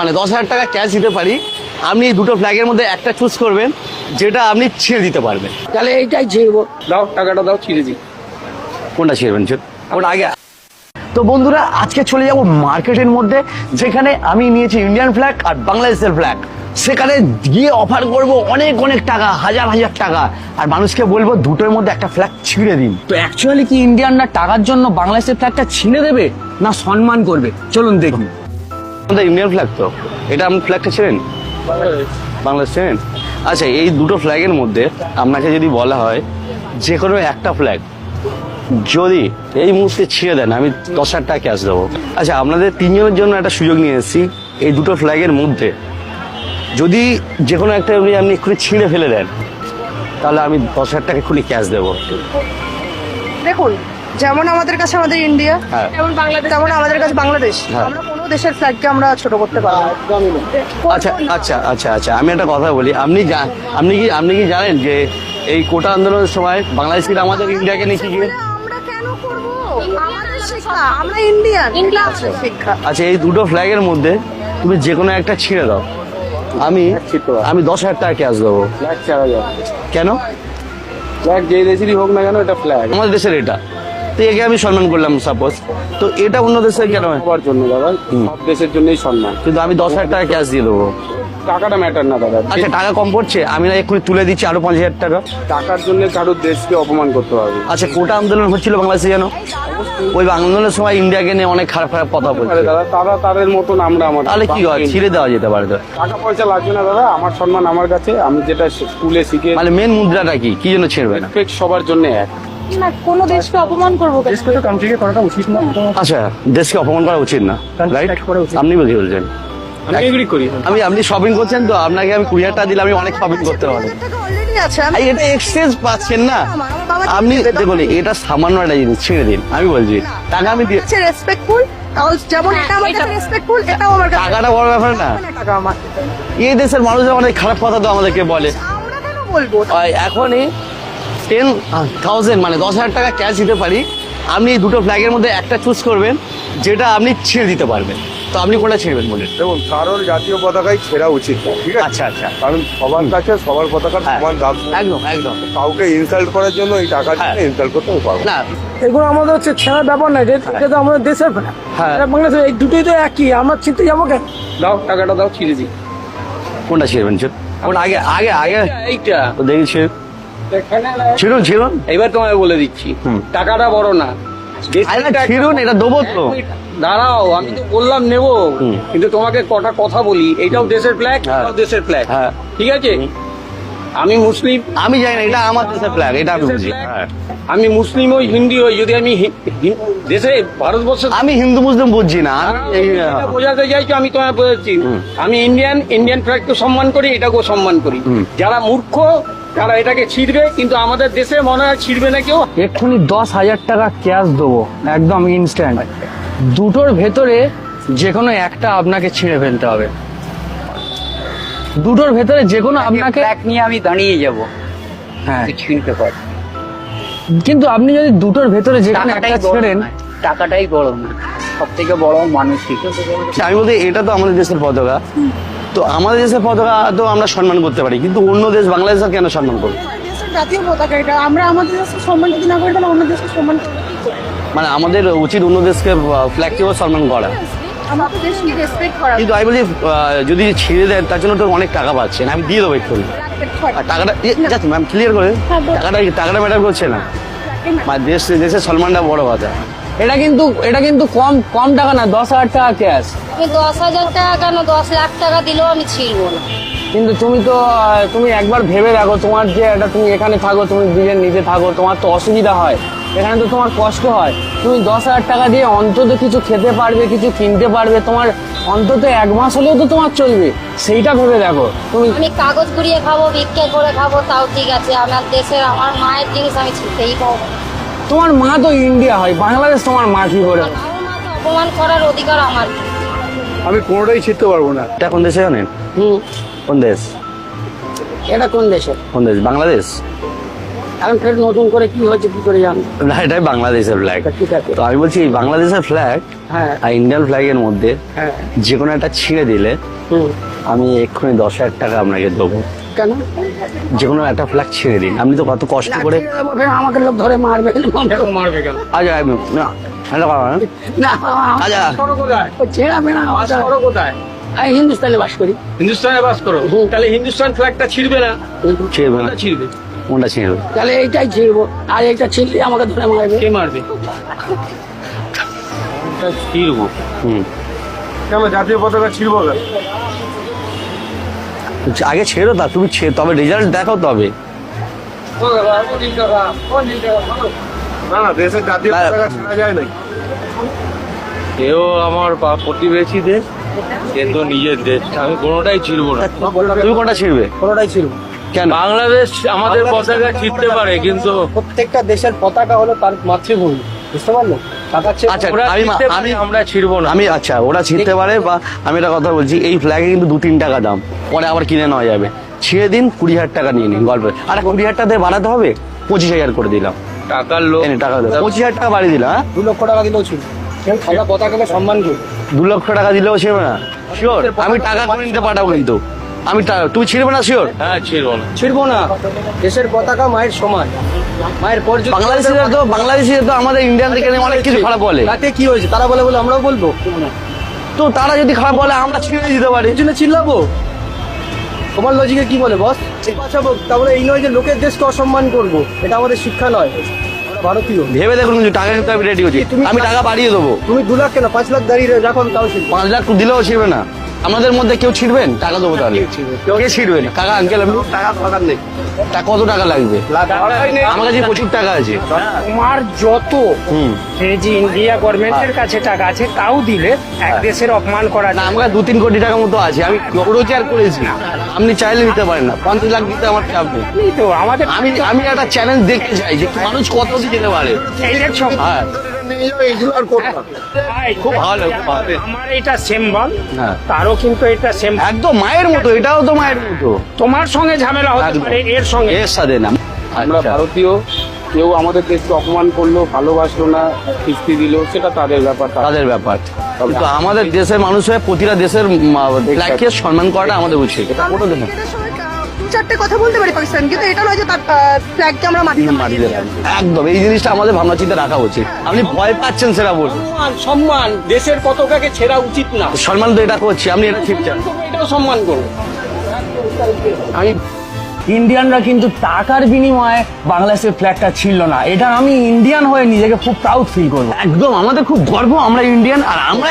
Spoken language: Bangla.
মানে 10,000 টাকা ক্যাশ দিতে পারি। আপনি দুটো ফ্ল্যাগের মধ্যে একটা চুজ করবেন, যেটা আপনি ছিঁড়ে দিতে পারবেন। তাহলে এইটাই ছিড়বো। দাও টাকাটা দাও, ছিঁড়ে দিই। কোনটা ছিঁড়বেন? ওটা আগে। তো বন্ধুরা, আজকে চলে যাব মার্কেটের মধ্যে, যেখানে আমি নিয়েছি ইন্ডিয়ান ফ্ল্যাগ আর বাংলাদেশের ফ্ল্যাগ। সেখানে গিয়ে অফার করব অনেক অনেক টাকা, হাজার হাজার টাকা, আর মানুষকে বলবো দুটোর মধ্যে একটা ফ্ল্যাগ ছিঁড়ে দিন। তো অ্যাকচুয়ালি কি ইন্ডিয়ানরা টাকার জন্য বাংলাদেশের ফ্ল্যাগটা ছিঁড়ে দেবে, না সম্মান করবে? চলুন দেখুন। আমাদের ইন্ডিয়ান ফ্ল্যাগ তো, এটা আপনি ফ্ল্যাগটা ছিঁড়েন? বাংলাদেশ ছিঁড়েন? আচ্ছা, এই দুটো ফ্ল্যাগের মধ্যে আপনাকে যদি বলা হয় যে কোনো একটা ফ্ল্যাগ যদি এই মুহূর্তে ছিঁড়ে দেন, আমি 10,000 টাকা ক্যাশ দেবো। আচ্ছা, আপনাদের তিনজনের জন্য একটা সুযোগ নিয়ে এসেছি। এই দুটো ফ্ল্যাগের মধ্যে যদি যে কোনো একটা আপনি এক্ষুনি ছিঁড়ে ফেলে দেন, তাহলে আমি 10,000 টাকা এক্ষুনি ক্যাশ দেবো। দেখুন, যেমন আমাদের কাছে আমাদের ইন্ডিয়া, হ্যাঁ। তেমন আমাদের কাছে বাংলাদেশ। হ্যাঁ। আমরা কোনো দেশের ফ্ল্যাগকে আমরা ছোট করতে পারবো না। আচ্ছা আচ্ছা আচ্ছা আচ্ছা, আমি একটা কথা বলি। আপনি কি জানেন যে এই কোটা আন্দোলনের সময় বাংলাদেশ কিন্তু আমাদের ইন্ডিয়াকে নিয়ে কি আমরা কেন করবো? আমাদের শিক্ষা, আমরা ইন্ডিয়ান, শিক্ষা। আচ্ছা, এই দুটো ফ্ল্যাগের মধ্যে তুমি যে কোনো একটা ছিঁড়ে দাও, আমি 10,000 টাকা ক্যাশ দেবো। ফ্ল্যাগ ছাড়া যাবে। কেন? ফ্ল্যাগ যেই দেশেরই হোক না কেন, এটা ফ্ল্যাগ আমাদের দেশের এটা, তো একে আমি সম্মান করলাম সাপোজ, তো এটা অন্য দেশের কেন? সবার জন্য দাদা, সব দেশের জন্যই সম্মান। কিন্তু আমি 10,000 টাকা ক্যাশ দিয়ে দেবো। টাকাটা ম্যাটার না দাদা। আচ্ছা, টাকা কম পড়ছে, আমি না এক্ষুনি তুলে দিচ্ছি আরো 5,000 টাকা। টাকার জন্য কারোর দেশকে অপমান করতে হবে? আচ্ছা, কোটা আন্দোলন হচ্ছিল বাংলাদেশে, জানো? ওই আন্দোলনের সময় ইন্ডিয়াকে নিয়ে অনেক খারাপ খারাপ কথা বলছে। দাদা তারা তাদের মতন, আমরা আমাদের। তাহলে কি হয়, ছিঁড়ে দেওয়া যেতে পারে তো। টাকা পয়সা লাগবে না দাদা, আমার সম্মান আমার কাছে। আমি যেটা স্কুলে শিখে, মানে মেন মুদ্রাটা কি জন্য ছিঁড়বে না? রেসপেক্ট সবার জন্য এক। না, কোনো দেশকে অপমান করবো কেন? দেশকে তো কান্ট্রিকে করাটা উচিত না। আচ্ছা, দেশকে অপমান করা উচিত না, রাইট? আপনি কি বলছেন? আমি এগ্রি করি। আপনি শপিং করছেন তো, আপনাকে আমি 20,000 টাকা দিলে আমি অনেক শপিং করতে পারবো। অলরেডি আছে। এই এটা এক্সচেঞ্জ পাচ্ছেন না আপনি। দেখুন, এটা সামান্য একটা জিনিস, ছিঁড়ে দিন। আমি বলছি টাকা আমি দিয়ে রেসপেক্টফুল, যেমন এটা আমার কাছে রেসপেক্টফুল, এটাও আমার কাছে। টাকাটা বড় ব্যাপার না। টাকা আমার, এই দেশের মানুষ অনেক খারাপ কথা তো আমাদেরকে বলে। আমরা কেন বলবো? এখনই 10,000 মানে 10,000 টাকা ক্যাশ দিতে পারি। আপনি দুটো ফ্ল্যাগের মধ্যে একটা চুজ করবেন, যেটা আপনি ছিঁড়ে দিতে পারবেন। তো আপনি কোনটা ছিঁড়বেন বলেন? দেখুন, কারোর জাতীয় পতাকাই ছেঁড়া উচিত না, ঠিক আছে? আচ্ছা আচ্ছা, কারণ সবার কাছে সবার পতাকার হ্যাঁ, সমান দাম। একদম একদম। কাউকে ইনসাল্ট করার জন্য এই টাকার জন্য হ্যাঁ। ইনসাল্ট করতে পারবো না, এগুলো আমাদের হচ্ছে ছেঁড়ার ব্যাপার না, এটা তো আমাদের দেশের ফ্ল্যাগ। হ্যাঁ। বাংলাদেশ, এই দুটোই তো একই, আমরা ছিঁড়তে যাবো কেন? দাও টাকাটা দাও, ছিঁড়ে দিই। কোনটা ছিঁড়বেন? কোনটা আগে আগে আগে এইটা তো দেখি ছিঁড়ুন ছিঁড়ুন। এবার তোমায় বলে দিচ্ছি, টাকাটা বড় না। ছিঁড়ুন, এটা দেবো তো। দাঁড়াও, আমি তো বললাম নেবো, কিন্তু তোমাকে কটা কথা বলি। এইটাও দেশের ফ্ল্যাগ, হ্যাঁ। এটাও দেশের ফ্ল্যাগ, হ্যাঁ। ঠিক আছে? আমি মুসলিম, আমি জানি না, এটা আমার দেশের ফ্ল্যাগ, এটা আমি বুঝি। হ্যাঁ। আমি মুসলিম হই, হিন্দি হই, যদি আমি দেশে ভারতবর্ষে আমি হিন্দু মুসলিম বুঝছি না। এটা বোঝাতে চাইছো, আমি তোমায় বোঝাচ্ছি। আমি ইন্ডিয়ান ফ্ল্যাগকে সম্মান করি, এটাকেও সম্মান করি। যারা মূর্খ তারা এটাকে ছিঁড়বে, কিন্তু আমাদের দেশে মনে হয় ছিঁড়বে না কেউ। এক্ষুনি 10,000 টাকা ক্যাশ দেবো, একদম ইনস্ট্যান্ট। দুটোর ভেতরে যে কোনো একটা আপনাকে ছিঁড়ে ফেলতে হবে। দুটোর ভেতরে যে কোনো আপনাকে নিয়ে আমি দাঁড়িয়ে যাব, হ্যাঁ, ছিনতে পারি। কিন্তু আপনি যদি দুটোর ভেতরে যে কোনো একটা ছেড়েন, টাকাটাই বড় না, সব থেকে বড় মানসিক। আমি বলতে এটা তো আমাদের দেশের পতাকা, তো আমাদের দেশের পতাকা তো আমরা সম্মান করতে পারি, কিন্তু অন্য দেশ বাংলাদেশ কেন সম্মান করবো? দেশের জাতীয় পতাকা এটা, আমরা আমাদের দেশকে সম্মান যদি না করি, তাহলে অন্য দেশকে সম্মান করবো কি করে? মানে আমাদের উচিত অন্য দেশকে ফ্ল্যাগকেও সম্মান করা। আমরা তো দেশকে রেসপেক্ট করা। কিন্তু আমি বলছি যদি ছিঁড়ে দেন, তার জন্য তো অনেক টাকা পাচ্ছেন, আমি দিয়ে দেবো একটু। আর টাকাটা যাচ্ছে ম্যাম, ক্লিয়ার করে টাকাটা ম্যাটার করছে না, মানে দেশের সম্মানটা বড় কথা। এটা কিন্তু কম টাকা না, 10,000 টাকা ক্যাশ। আমি 10,000 টাকা কেন, 10 লাখ টাকা দিলেও আমি ছিড়বো না। কিন্তু তুমি একবার ভেবে দেখো, তোমার যে এটা, তুমি এখানে থাকো, তুমি নিজে থাকো, তোমার তো অসুবিধা হয়, এখানে তো তোমার কষ্ট হয়। তুমি 10,000 টাকা দিয়ে অন্তত কিছু খেতে পারবে, কিছু কিনতে পারবে, তোমার অন্তত 1 মাস হলেও তো তোমার চলবে, সেইটা ভেবে দেখো। আমি কাগজ কুড়িয়ে খাবো, ভিক্ষে করে খাবো, তাও ঠিক আছে। আমার দেশের, আমার মায়ের জিনিস আমি ছিঁড়তেই পাবো। তোমার মা তো ইন্ডিয়া হয়, বাংলাদেশ তোমার মা কি করে? আমার মাকে অপমান করার অধিকার আমার। আমি কোনোটাই ছিঁড়তে পারবো না। এটা কোন দেশে জানেন? কোন দেশ? এটা কোন দেশের? কোন দেশ? বাংলাদেশ। এখন ফের নতুন করে কি হয়েছে কি করে জানো? না, এটাই বাংলাদেশের ফ্ল্যাগ। ঠিক আছে। তো আমি বলছি এই বাংলাদেশের ফ্ল্যাগ হ্যাঁ আর ইন্ডিয়ান ফ্ল্যাগের মধ্যে হ্যাঁ যে কোনো একটা ছিঁড়ে দিলে হুম। আমি এক্ষুনি 10,000 টাকা আপনাকে দেবো। কেন? যে কোনো একটা ফ্ল্যাগ ছিঁড়ে দিন, আপনি তো কত কষ্ট করে। ফের আমাকে লোক ধরে মারবে মারবে কেন? আচ্ছা না এটা করা না। না আচ্ছা। সরো কোথায়? ছেড়াবে না সরো কোথায়? আমি হিন্দুস্তানে বাস করি। হিন্দুস্তানে বাস করো? তাহলে হিন্দুস্তান ফ্ল্যাগটা ছিড়বে না? ছিঁড়বে না। ছিড়বে। কোনটা ছিঁড়বে? তাহলে এইটাই ছিড়বো, আর এইটা ছিড়লে আমাকে ধরে মারবে। কে মারবে? ছিড়বো হুম। কেন জাতীয় পতাকা ছিড়বো কেন? আগে ছেড়ো তা তুমি তবে রেজাল্ট দেখো তবে। না না, দেশের জাতীয় না। পতাকা ছেড়া যায় না। এও আমার প্রতিবেশী দেশ, কিন্তু নিজের দেশ। আমি কোনোটাই ছিড়বো না। তুমি কোনটা ছিড়বে? কোনোটাই ছিড়বো। কেন? বাংলাদেশ আমাদের পতাকা ছিঁড়তে পারে, কিন্তু প্রত্যেকটা দেশের পতাকা হলো তার মাতৃভূমি, বুঝতে পারলো? আচ্ছা ওরা আমি ছিঁড়তে পারে, আমরা ছিড়বো না। আমি আচ্ছা ওরা ছিঁড়তে পারে, বা আমি একটা কথা বলছি, এই ফ্ল্যাগে কিন্তু 2-3 টাকা দাম, পরে আবার কিনে নেওয়া যাবে। ছিঁড়ে দিন, 20,000 টাকা নিয়ে নিন গল্প। আর 20,000 টাকা দিয়ে বাড়াতে হবে, 25,000 করে দিলাম। টাকার লোক। এনে টাকা দাও, 25,000 টাকা বাড়িয়ে দিলাম। হ্যাঁ 2 লক্ষ টাকা দিলেও ছিল। আমরা পতাকাকে সম্মান করি। 2 লক্ষ টাকা দিলেও ছিড়বে না? শিওর? আমি টাকা করে নিতে পাঠাবো, কিন্তু আমি তুমি ছিড়বে না? শিওর? হ্যাঁ, ছিড়বো না। ছিড়বো না। দেশের পতাকা মায়ের সমান, মায়ের পর বাংলাদেশিরা তো আমাদের ইন্ডিয়ান থেকে অনেক কিছু খারাপ বলে। তাতে কি হয়েছে? তারা বলে বলে আমরাও বলবো। তো তারা যদি খারাপ বলে আমরা ছিঁড়ে দিতে পারি। এই জন্য চিল্লাবো? তোমার লজিকে কি বলে বস? বাঁচাবো তাহলে এই নয় যে লোকের দেশকে অসম্মান করবো, এটা আমাদের শিক্ষা নয়। আমরা ভারতীয়। ভেবে দেখুন, কিছু টাকা কিন্তু আমি রেডি করছি, আমি টাকা বাড়িয়ে দেবো। তুমি 2 লাখ কেন 5 লাখ দাঁড়িয়ে রাখো, আমি তাও শিখবো। 5 লাখ দিলেও ছিড়বে না? আমাদের মধ্যে কেউ ছিড়বেন? টাকা দেবো তাহলে। কে ছিড়বেন? কাকা আঙ্কেল আমি টাকা দরকার নেই। তা কত টাকা লাগবে? আমার কাছে প্রচুর টাকা আছে। তোমার যত হুম। এই যে ইন্ডিয়া গভর্নমেন্টের কাছে টাকা আছে তাও দিলে এক দেশের অপমান করা না, যায়। আমার 2-3 কোটি টাকা মতো আছে, আমি রোজগার করেছি। আপনি চাইলে নিতে পারেন না, 50 লাখ দিতে আমার চাপ নেই। এই তো আমাদের আমি একটা চ্যালেঞ্জ দেখতে চাই যে মানুষ কত দিতে পারে। এইটার সব হ্যাঁ ভাই, খুব ভালো, খুব ভালো। আমার এটা সিম্বল, হ্যাঁ তারও কিন্তু এটা সেম। একদম মায়ের মতো, এটাও তো মায়ের মতো। তোমার সঙ্গে ঝামেলা হতে একদম। পারে, এর সঙ্গে এর সাথে না। আমরা আচ্ছা। ভারতীয়, কেউ আমাদের দেশকে অপমান করলো, ভালোবাসলো না, কিস্তি দিল, সেটা তাদের ব্যাপার। তাদের ব্যাপার, কিন্তু আমাদের দেশের মানুষ হয়ে প্রতিটা দেশের ফ্ল্যাগকে সম্মান করাটা আমাদের উচিত। এটা কোনো দিন এটার সময় 2-4টে কথা বলতে পারি পাকিস্তান, কিন্তু এটা নয় যে তার ফ্ল্যাগকে আমরা মাটিতে মাটিতে রাখবো। একদম এই জিনিসটা আমাদের ভাবনা চিন্তা রাখা উচিত। আপনি ভয় পাচ্ছেন সেটা বলুন। সম্মান, দেশের পতাকাকে ছেড়া উচিত না। সম্মান তো এটা করছি, আপনি এটা ঠিক চান। এটাও সম্মান করো। আমি ইন্ডিয়ানরা কিন্তু টাকার বিনিময়ে বাংলাদেশের ফ্ল্যাগটা ছিল না। এটা আমি ইন্ডিয়ান হয়ে নিজেকে খুব প্রাউড ফিল করবো। একদম আমাদের খুব গর্ব, আমরা ইন্ডিয়ান, আর আমরা